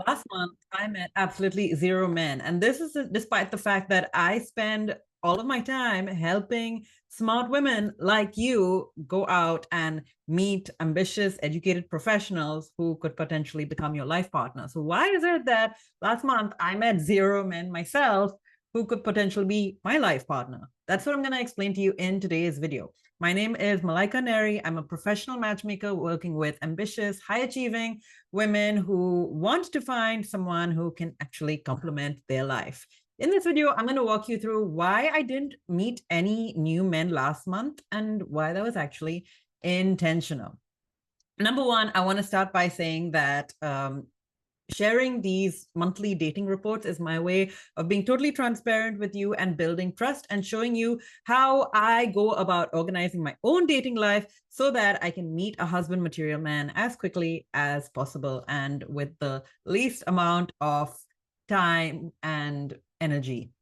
Last month, I met absolutely zero men. And this is despite the fact that I spend all of my time helping smart women like you go out and meet ambitious, educated professionals who could potentially become your life partner. So, why is it that last month I met zero men myself who could potentially be my life partner? That's what I'm going to explain to you in today's video. My name is Malaika Neri. I'm a professional matchmaker working with ambitious, high achieving women who want to find someone who can actually complement their life. In this video, I'm going to walk you through why I didn't meet any new men last month and why that was actually intentional. Number one, I want to start by saying that sharing these monthly dating reports is my way of being totally transparent with you and building trust and showing you how I go about organizing my own dating life so that I can meet a husband material man as quickly as possible and with the least amount of time and energy.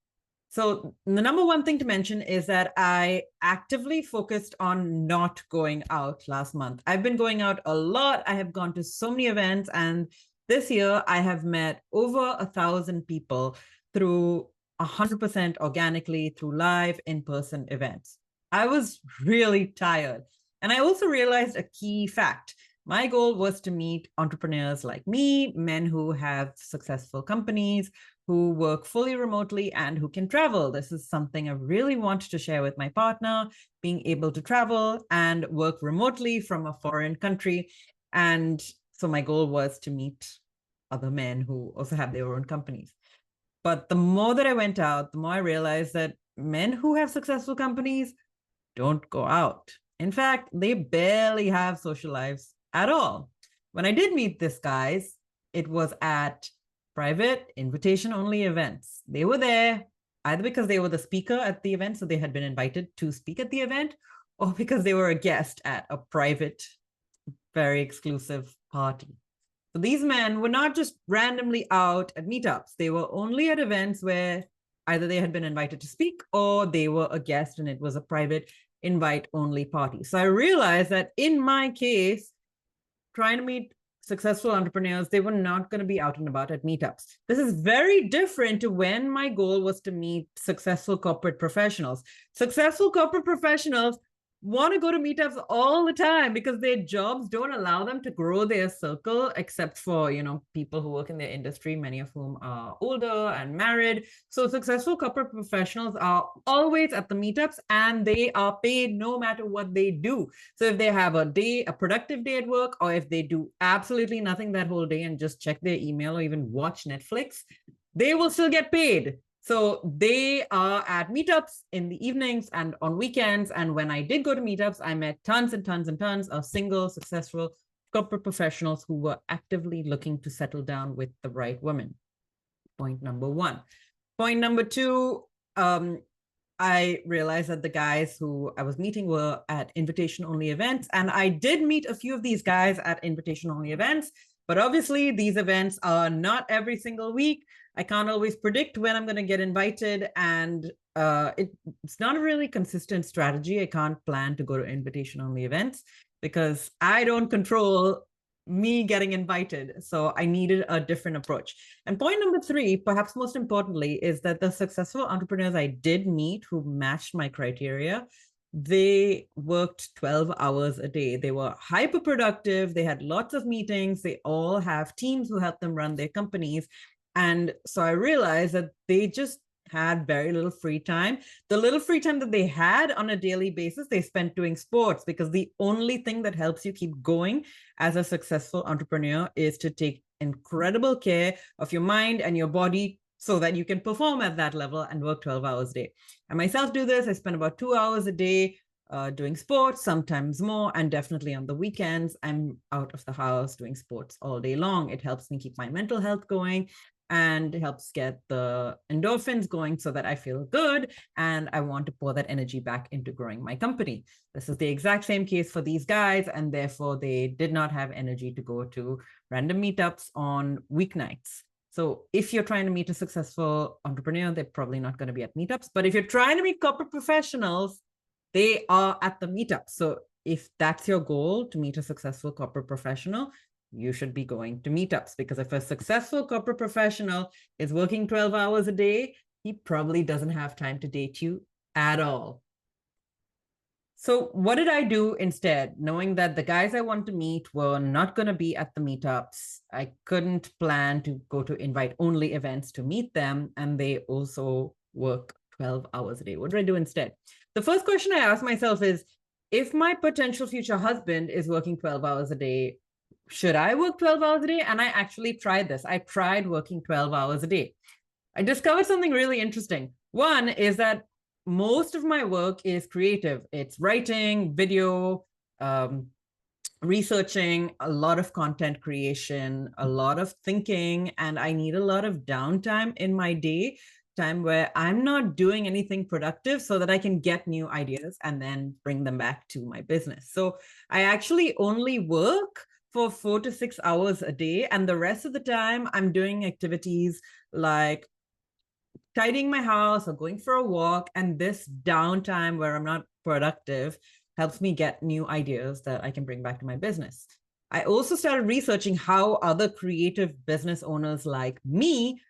So the number one thing to mention is that I actively focused on not going out last month. I've been going out a lot. I have gone to so many events, and this year I have met over 1,000 people through 100% organically through live in-person events. I was really tired. And I also realized a key fact. My goal was to meet entrepreneurs like me, men who have successful companies, who work fully remotely and who can travel. This is something I really want to share with my partner, being able to travel and work remotely from a foreign country. And so my goal was to meet other men who also have their own companies. But the more that I went out, the more I realized that men who have successful companies don't go out. In fact, they barely have social lives at all. When I did meet this guys, it was at private invitation only events. They were there either because they were the speaker at the event, so they had been invited to speak at the event, or because they were a guest at a private, very exclusive party. So these men were not just randomly out at meetups. They were only at events where either they had been invited to speak or they were a guest and it was a private invite only party. So I realized that in my case, trying to meet successful entrepreneurs, they were not going to be out and about at meetups. This is very different to when my goal was to meet successful corporate professionals. Successful corporate professionals want to go to meetups all the time because their jobs don't allow them to grow their circle, except for, people who work in their industry, many of whom are older and married. So successful corporate professionals are always at the meetups and they are paid no matter what they do. So if they have a productive day at work, or if they do absolutely nothing that whole day and just check their email or even watch Netflix, they will still get paid. So they are at meetups in the evenings and on weekends. And when I did go to meetups, I met tons and tons and tons of single, successful corporate professionals who were actively looking to settle down with the right woman. Point number one. Point number two, I realized that the guys who I was meeting were at invitation-only events. And I did meet a few of these guys at invitation-only events. But obviously, these events are not every single week. I can't always predict when I'm going to get invited. And it's not a really consistent strategy. I can't plan to go to invitation-only events because I don't control me getting invited. So I needed a different approach. And point number three, perhaps most importantly, is that the successful entrepreneurs I did meet who matched my criteria, they worked 12 hours a day. They were hyper productive. They had lots of meetings. They all have teams who help them run their companies. And so I realized that they just had very little free time. The little free time that they had on a daily basis, they spent doing sports, because the only thing that helps you keep going as a successful entrepreneur is to take incredible care of your mind and your body so that you can perform at that level and work 12 hours a day. I myself do this. I spend about 2 hours a day doing sports, sometimes more, and definitely on the weekends, I'm out of the house doing sports all day long. It helps me keep my mental health going and helps get the endorphins going so that I feel good and I want to pour that energy back into growing my company. This is the exact same case for these guys, and therefore they did not have energy to go to random meetups on weeknights. So if you're trying to meet a successful entrepreneur, they're probably not going to be at meetups. But if you're trying to meet corporate professionals, they are at the meetup. So if that's your goal, to meet a successful corporate professional, you should be going to meetups, because if a successful corporate professional is working 12 hours a day, he probably doesn't have time to date you at all. So what did I do instead? Knowing that the guys I want to meet were not going to be at the meetups, I couldn't plan to go to invite-only events to meet them, and they also work 12 hours a day. What did I do instead? The first question I asked myself is, if my potential future husband is working 12 hours a day, should I work 12 hours a day? And I actually tried this. I tried working 12 hours a day. I discovered something really interesting. One is that most of my work is creative. It's writing, video, researching, a lot of content creation, a lot of thinking, and I need a lot of downtime in my day, time where I'm not doing anything productive so that I can get new ideas and then bring them back to my business. So I actually only work for 4 to 6 hours a day, and the rest of the time I'm doing activities like tidying my house or going for a walk. And this downtime where I'm not productive helps me get new ideas that I can bring back to my business. I also started researching how other creative business owners like me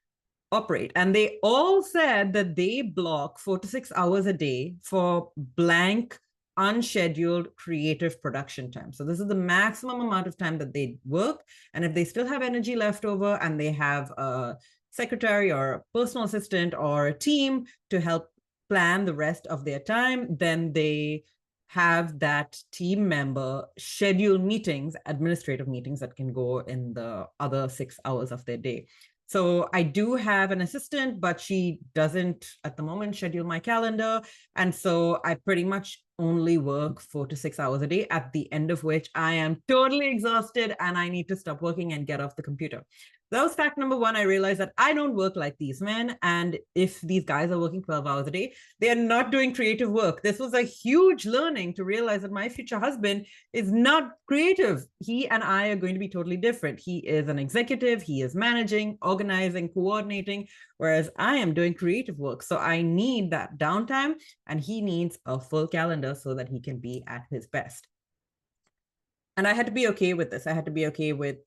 operate. And they all said that they block 4 to 6 hours a day for blank, unscheduled creative production time. So this is the maximum amount of time that they work. And if they still have energy left over and they have a secretary or a personal assistant or a team to help plan the rest of their time, then they have that team member schedule meetings, administrative meetings that can go in the other 6 hours of their day. So I do have an assistant, but she doesn't at the moment schedule my calendar. And so I pretty much only work 4 to 6 hours a day, at the end of which I am totally exhausted and I need to stop working and get off the computer. That was fact number one. I realized that I don't work like these men. And if these guys are working 12 hours a day, they are not doing creative work. This was a huge learning to realize that my future husband is not creative. He and I are going to be totally different. He is an executive. He is managing, organizing, coordinating, whereas I am doing creative work. So I need that downtime, and he needs a full calendar so that he can be at his best. And I had to be okay with this. I had to be okay with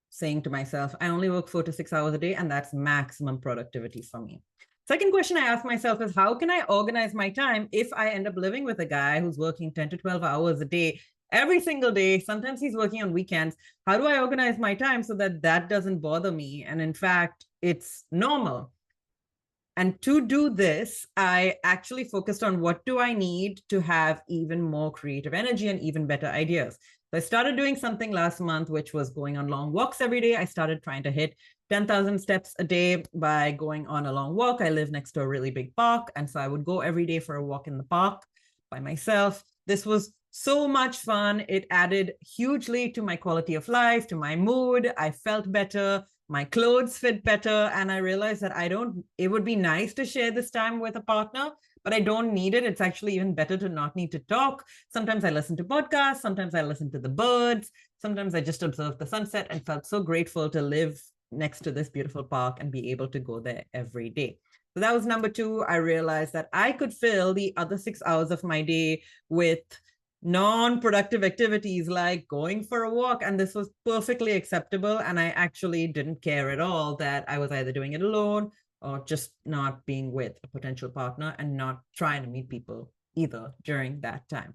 saying to myself, I only work 4 to 6 hours a day, and that's maximum productivity for me. Second question I ask myself is, how can I organize my time if I end up living with a guy who's working 10 to 12 hours a day every single day? Sometimes he's working on weekends. How do I organize my time so that that doesn't bother me? And in fact, it's normal. And to do this, I actually focused on what do I need to have even more creative energy and even better ideas. So I started doing something last month, which was going on long walks every day. I started trying to hit 10,000 steps a day by going on a long walk. I live next to a really big park, and so I would go every day for a walk in the park by myself. This was so much fun. It added hugely to my quality of life, to my mood. I felt better. My clothes fit better. And I realized that it would be nice to share this time with a partner, but I don't need it. It's actually even better to not need to talk. Sometimes I listen to podcasts. Sometimes I listen to the birds. Sometimes I just observe the sunset, and felt so grateful to live next to this beautiful park and be able to go there every day. So that was number two. I realized that I could fill the other 6 hours of my day with non-productive activities like going for a walk, and this was perfectly acceptable, and I actually didn't care at all that I was either doing it alone or just not being with a potential partner and not trying to meet people either during that time.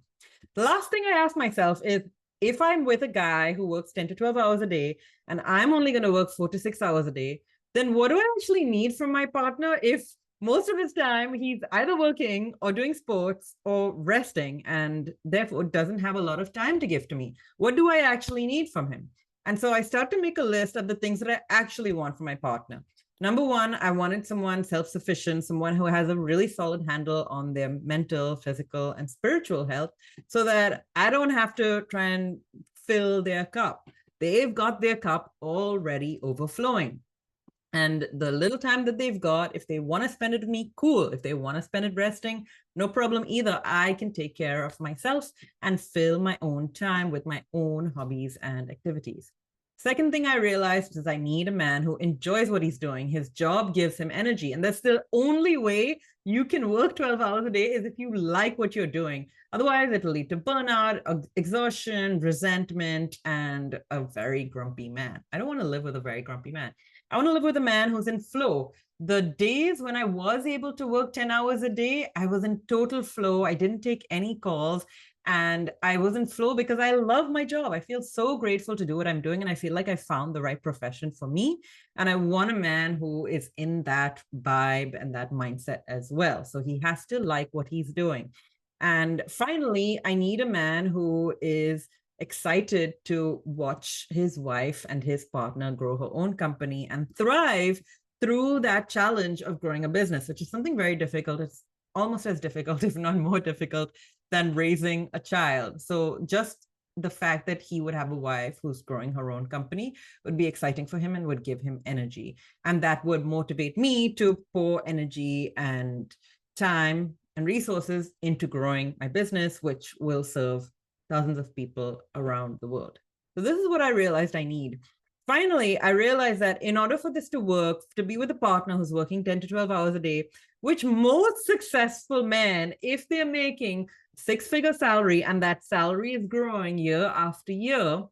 The last thing I asked myself is, if I'm with a guy who works 10 to 12 hours a day and I'm only going to work 4 to 6 hours a day, then what do I actually need from my partner if most of his time he's either working or doing sports or resting, and therefore doesn't have a lot of time to give to me? What do I actually need from him? And so I start to make a list of the things that I actually want from my partner. Number one, I wanted someone self-sufficient, someone who has a really solid handle on their mental, physical, and spiritual health, so that I don't have to try and fill their cup. They've got their cup already overflowing. And the little time that they've got, if they want to spend it with me, cool. If they want to spend it resting, no problem either. I can take care of myself and fill my own time with my own hobbies and activities. Second thing I realized is I need a man who enjoys what he's doing. His job gives him energy. And that's the only way you can work 12 hours a day is if you like what you're doing. Otherwise, it'll lead to burnout, exhaustion, resentment, and a very grumpy man. I don't want to live with a very grumpy man. I want to live with a man who's in flow. The days when I was able to work 10 hours a day, I was in total flow. I didn't take any calls. And I was in flow because I love my job. I feel so grateful to do what I'm doing. And I feel like I found the right profession for me. And I want a man who is in that vibe and that mindset as well. So he has to like what he's doing. And finally, I need a man who is excited to watch his wife and his partner grow her own company and thrive through that challenge of growing a business, which is something very difficult. It's almost as difficult, if not more difficult, than raising a child. So just the fact that he would have a wife who's growing her own company would be exciting for him and would give him energy. And that would motivate me to pour energy and time and resources into growing my business, which will serve thousands of people around the world. So this is what I realized I need. Finally, I realized that in order for this to work, to be with a partner who's working 10 to 12 hours a day, which most successful men, if they're making six-figure salary and that salary is growing year after year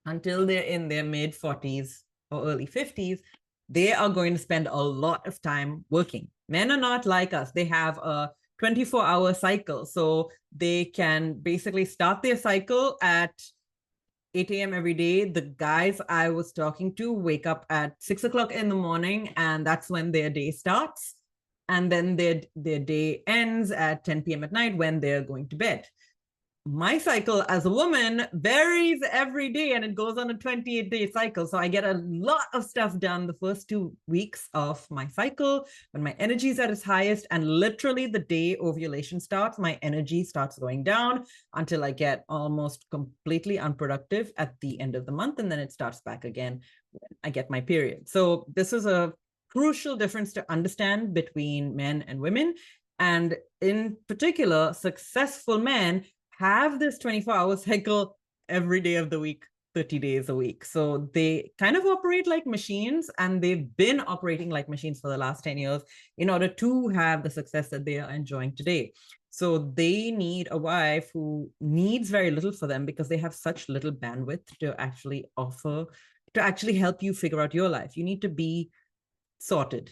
until they're in their mid 40s or early 50s, they are going to spend a lot of time working. Men are not like us. They have a 24-hour cycle. So they can basically start their cycle at 8 a.m. every day. The guys I was talking to wake up at 6 o'clock in the morning, and that's when their day starts. And then their day ends at 10 p.m. at night when they're going to bed. My cycle as a woman varies every day, and it goes on a 28-day cycle. So I get a lot of stuff done the first 2 weeks of my cycle when my energy is at its highest. And literally the day ovulation starts, my energy starts going down until I get almost completely unproductive at the end of the month. And then it starts back again when I get my period. So this is a crucial difference to understand between men and women. And in particular, successful men have this 24-hour cycle every day of the week, 30 days a week. So they kind of operate like machines, and they've been operating like machines for the last 10 years in order to have the success that they are enjoying today. So they need a wife who needs very little for them because they have such little bandwidth to actually offer, to actually help you figure out your life. You need to be sorted.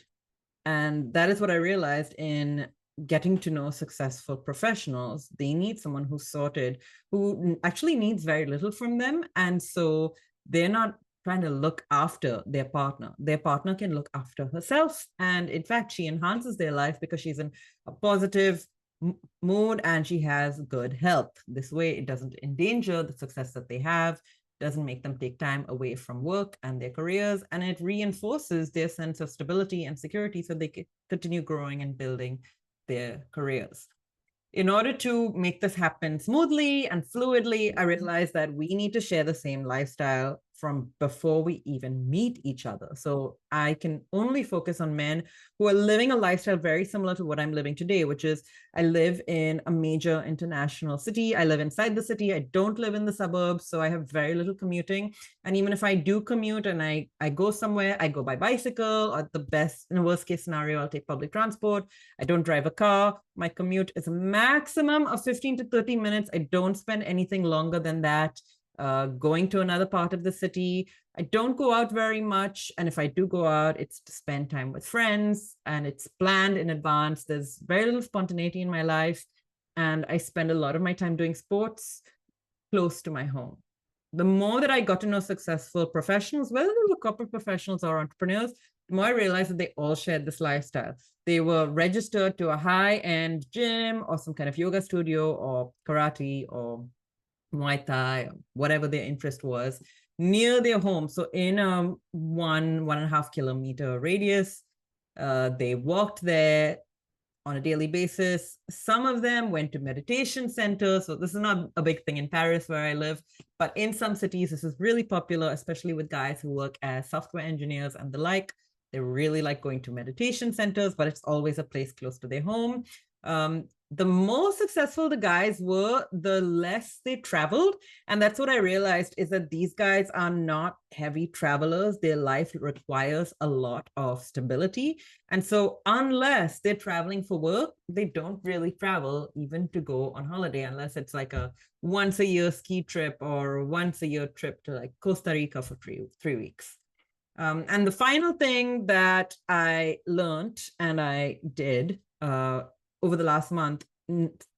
And that is what I realized in getting to know successful professionals. They need someone who's sorted, who actually needs very little from them. And so they're not trying to look after their partner. Their partner can look after herself. And in fact, she enhances their life because she's in a positive mood and she has good health. This way, it doesn't endanger the success that they have, doesn't make them take time away from work and their careers, and it reinforces their sense of stability and security so they can continue growing and building their careers. In order to make this happen smoothly and fluidly, I realized that we need to share the same lifestyle from before we even meet each other. So I can only focus on men who are living a lifestyle very similar to what I'm living today, which is I live in a major international city. I live inside the city. I don't live in the suburbs, so I have very little commuting. And even if I do commute and I go somewhere, I go by bicycle, or the best, in the worst case scenario, I'll take public transport. I don't drive a car. My commute is a maximum of 15 to 30 minutes. I don't spend anything longer than that going to another part of the city. I don't go out very much. And if I do go out, it's to spend time with friends, and it's planned in advance. There's very little spontaneity in my life. And I spend a lot of my time doing sports close to my home. The more that I got to know successful professionals, whether they were corporate professionals or entrepreneurs, the more I realized that they all shared this lifestyle. They were registered to a high-end gym or some kind of yoga studio or karate or Muay Thai, whatever their interest was, near their home. So in a 1.5 kilometer radius, they walked there on a daily basis. Some of them went to meditation centers. So this is not a big thing in Paris where I live, but in some cities, this is really popular, especially with guys who work as software engineers and the like. They really like going to meditation centers, but it's always a place close to their home. the more successful the guys were, the less they traveled. And that's what I realized, is that these guys are not heavy travelers. Their life requires a lot of stability. And so unless they're traveling for work, they don't really travel even to go on holiday, unless it's like a once a year ski trip or once a year trip to like Costa Rica for 3 weeks. And the final thing that I learned and I did over the last month,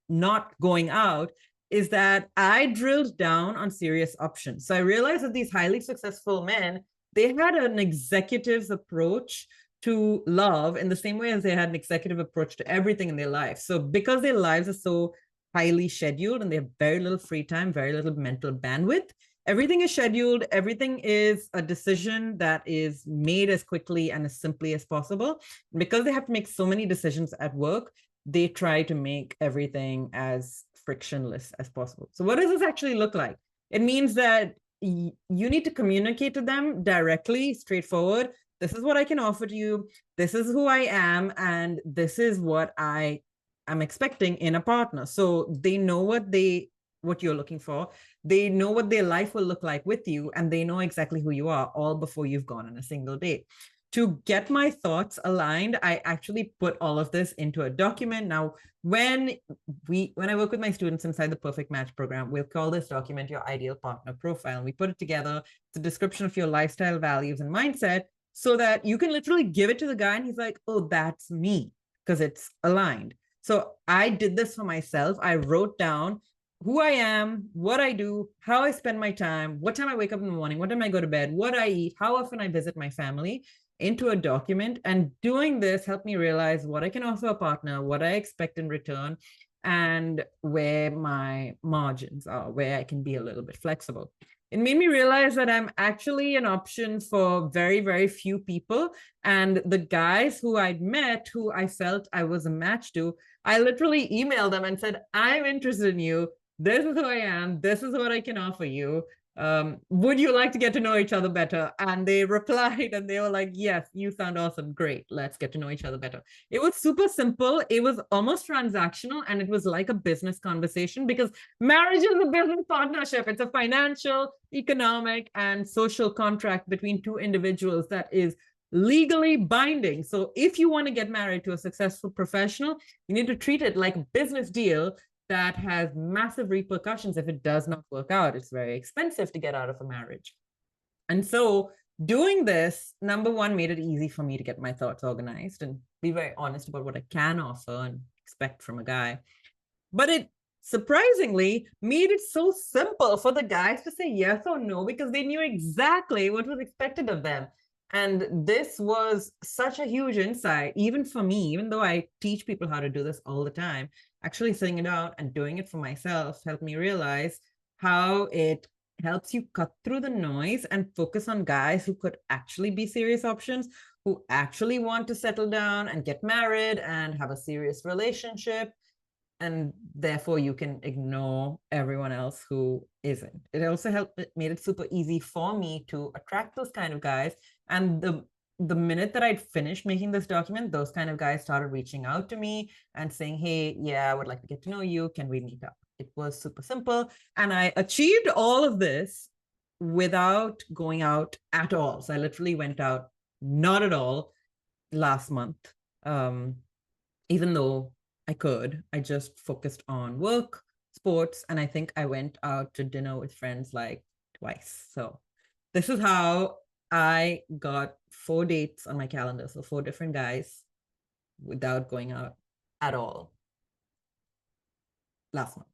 not going out, is that I drilled down on serious options. So I realized that these highly successful men, they had an executive's approach to love in the same way as they had an executive approach to everything in their life. So because their lives are so highly scheduled and they have very little free time, very little mental bandwidth, everything is scheduled. Everything is a decision that is made as quickly and as simply as possible. Because they have to make so many decisions at work, they try to make everything as frictionless as possible. So what does this actually look like? It means that you need to communicate to them directly, straightforward. This is what I can offer to you. This is who I am. And this is what I am expecting in a partner. So they know what you're looking for. They know what their life will look like with you, and they know exactly who you are all before you've gone on a single date. To get my thoughts aligned, I actually put all of this into a document. Now, when I work with my students inside the Perfect Match program, we'll call this document your ideal partner profile. And we put it together. It's a description of your lifestyle, values, and mindset, so that you can literally give it to the guy and he's like, oh, that's me, because it's aligned. So I did this for myself. I wrote down who I am, what I do, how I spend my time, what time I wake up in the morning, what time I go to bed, what I eat, how often I visit my family, into a document. And doing this helped me realize what I can offer a partner, what I expect in return, and where my margins are, where I can be a little bit flexible. It made me realize that I'm actually an option for very, very few people. And the guys who I'd met, who I felt I was a match to, I literally emailed them and said, I'm interested in you. This is who I am. This is what I can offer you. Would you like to get to know each other better? And they replied and they were like, yes, you sound awesome. Great. Let's get to know each other better. It was super simple. It was almost transactional, and it was like a business conversation, because marriage is a business partnership. It's a financial, economic, and social contract between two individuals that is legally binding. So if you want to get married to a successful professional, you need to treat it like a business deal that has massive repercussions if it does not work out. It's very expensive to get out of a marriage. And so doing this, number one, made it easy for me to get my thoughts organized and be very honest about what I can offer and expect from a guy. But it surprisingly made it so simple for the guys to say yes or no, because they knew exactly what was expected of them. And this was such a huge insight, even for me, even though I teach people how to do this all the time, actually sitting it out and doing it for myself helped me realize how it helps you cut through the noise and focus on guys who could actually be serious options, who actually want to settle down and get married and have a serious relationship. And therefore you can ignore everyone else who isn't. It also helped, it made it super easy for me to attract those kind of guys. And the minute that I'd finished making this document, those kind of guys started reaching out to me and saying, hey, yeah, I would like to get to know you. Can we meet up? It was super simple. And I achieved all of this without going out at all. So I literally went out not at all last month. Even though I could, I just focused on work, sports, and I think I went out to dinner with friends like twice. So this is how I got 4 dates on my calendar. So 4 different guys without going out at all last month.